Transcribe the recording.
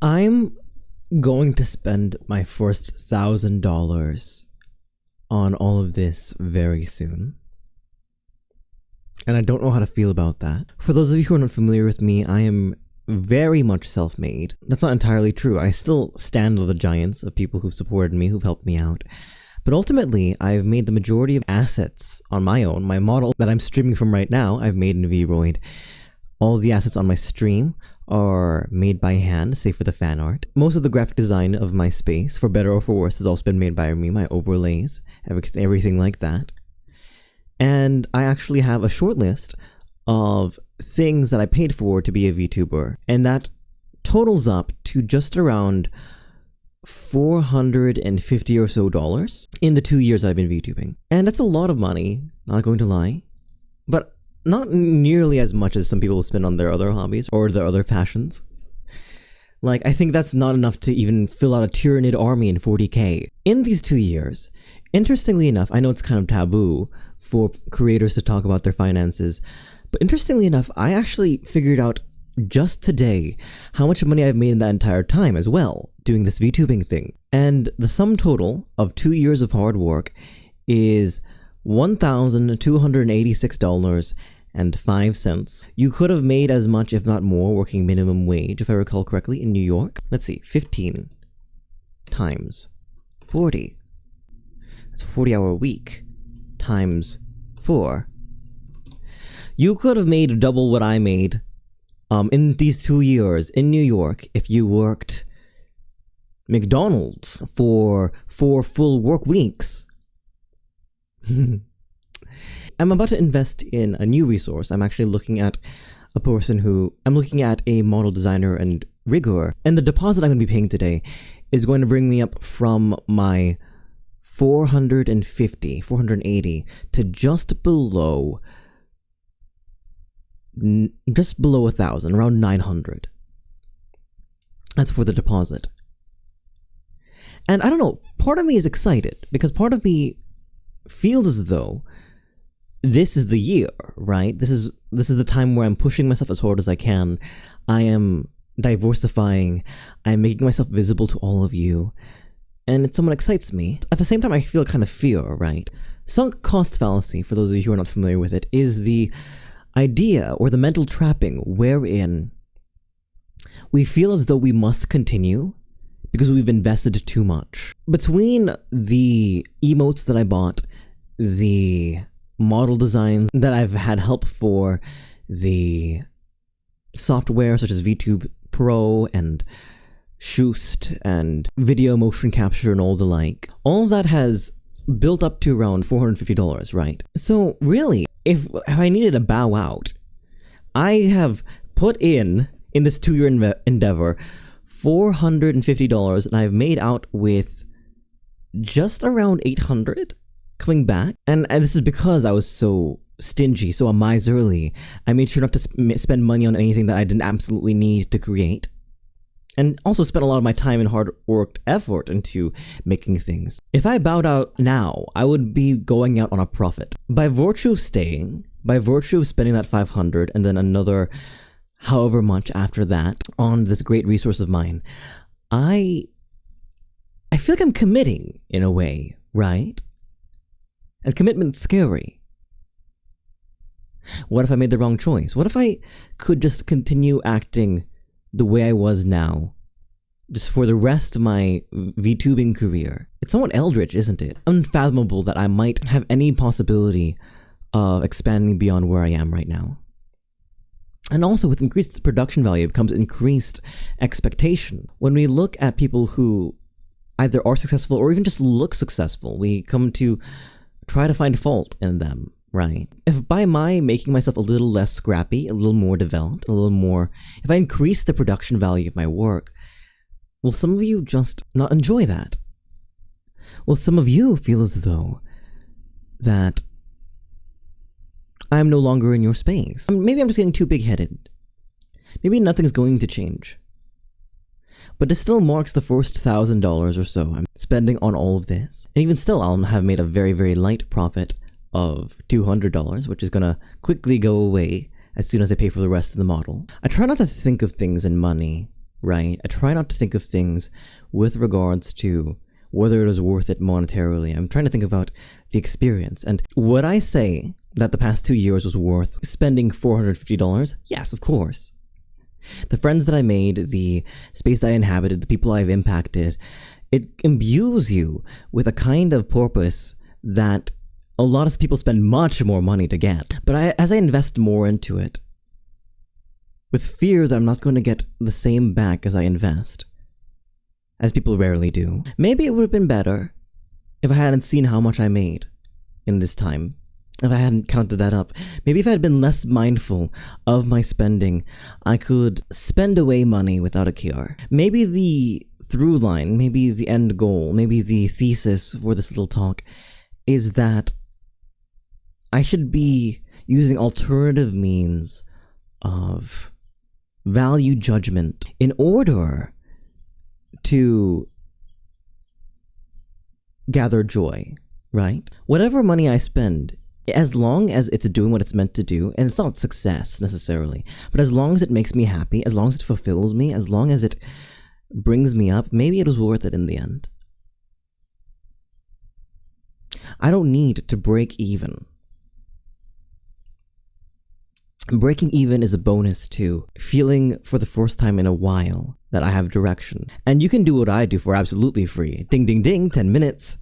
I'm going to spend my first $1,000 on all of this very soon. And I don't know how to feel about that. For those of you who are not familiar with me, I am very much self-made. That's not entirely true. I still stand with the giants of people who've supported me, who've helped me out. But ultimately, I've made the majority of assets on my own. My model that I'm streaming from right now, I've made in Vroid. All the assets on my stream are made by hand, save for the fan art. Most of the graphic design of my space, for better or for worse, has also been made by me, my overlays, everything like that. And I actually have a short list of things that I paid for to be a VTuber, and that totals up to just around $450 or so in the 2 years I've been VTubing. And that's a lot of money, not going to lie, but not nearly as much as some people spend on their other hobbies or their other passions. Like, I think that's not enough to even fill out a Tyrannid army in 40k. In these 2 years, interestingly enough, I know it's kind of taboo for creators to talk about their finances, but interestingly enough, I actually figured out just today how much money I've made in that entire time as well, doing this VTubing thing. And the sum total of 2 years of hard work is $1,286.05. You could have made as much, if not more, working minimum wage, if I recall correctly, in New York. Let's see, 15 times 40. That's a 40-hour week times 4. You could have made double what I made in these 2 years in New York if you worked McDonald's for 4 full work weeks. I'm about to invest in a new resource. I'm actually looking at a model designer and rigger, and the deposit I'm going to be paying today is going to bring me up from my 480 to just below 1,000, around 900. That's for the deposit. And I don't know, part of me is excited because part of me feels as though this is the year, right? This is the time where I'm pushing myself as hard as I can. I am diversifying. I'm making myself visible to all of you. And it somewhat excites me. At the same time, I feel kind of fear, right? Sunk cost fallacy, for those of you who are not familiar with it, is the idea or the mental trapping wherein we feel as though we must continue because we've invested too much. Between the emotes that I bought, the model designs that I've had help for, the software such as VTube Pro and Shoost and video motion capture and all the like, all of that has built up to around $450, right? So really, if I needed to bow out, I have put in this 2-year endeavor $450, and I've made out with just around 800 coming back. And this is because I was so stingy, so miserly. I made sure not to spend money on anything that I didn't absolutely need to create. And also spent a lot of my time and hard-worked effort into making things. If I bowed out now, I would be going out on a profit. By virtue of staying, by virtue of spending that 500 and then another however much after that on this great resource of mine, I feel like I'm committing in a way, right? And commitment's scary. What if I made the wrong choice? What if I could just continue acting the way I was now, just for the rest of my VTubing career? It's somewhat eldritch, isn't it? Unfathomable that I might have any possibility of expanding beyond where I am right now. And also, with increased production value comes increased expectation. When we look at people who either are successful or even just look successful, we come to try to find fault in them, right? If by my making myself a little less scrappy, a little more developed, a little more, if I increase the production value of my work, will some of you just not enjoy that? Will some of you feel as though that I'm no longer in your space? Maybe I'm just getting too big-headed. Maybe nothing's going to change. But it still marks the first $1,000 or so I'm spending on all of this. And even still, I'll have made a very, very light profit of $200, which is gonna quickly go away as soon as I pay for the rest of the model. I try not to think of things in money right? I try not to think of things with regards to whether it is worth it monetarily. I'm trying to think about the experience. And would I say that the past 2 years was worth spending $450? Yes, of course. The friends that I made, the space that I inhabited, the people I've impacted, it imbues you with a kind of purpose that a lot of people spend much more money to get. But as I invest more into it, with fear that I'm not going to get the same back as I invest, as people rarely do, maybe it would have been better if I hadn't seen how much I made in this time. If I hadn't counted that up. Maybe if I had been less mindful of my spending, I could spend away money without a care. Maybe the through line, maybe the end goal, maybe the thesis for this little talk is that I should be using alternative means of value judgment in order to gather joy, right? Whatever money I spend, as long as it's doing what it's meant to do, and it's not success necessarily, but as long as it makes me happy, as long as it fulfills me, as long as it brings me up, maybe it was worth it in the end. I don't need to break even. Breaking even is a bonus to feeling for the first time in a while that I have direction. And you can do what I do for absolutely free. Ding ding ding, 10 minutes.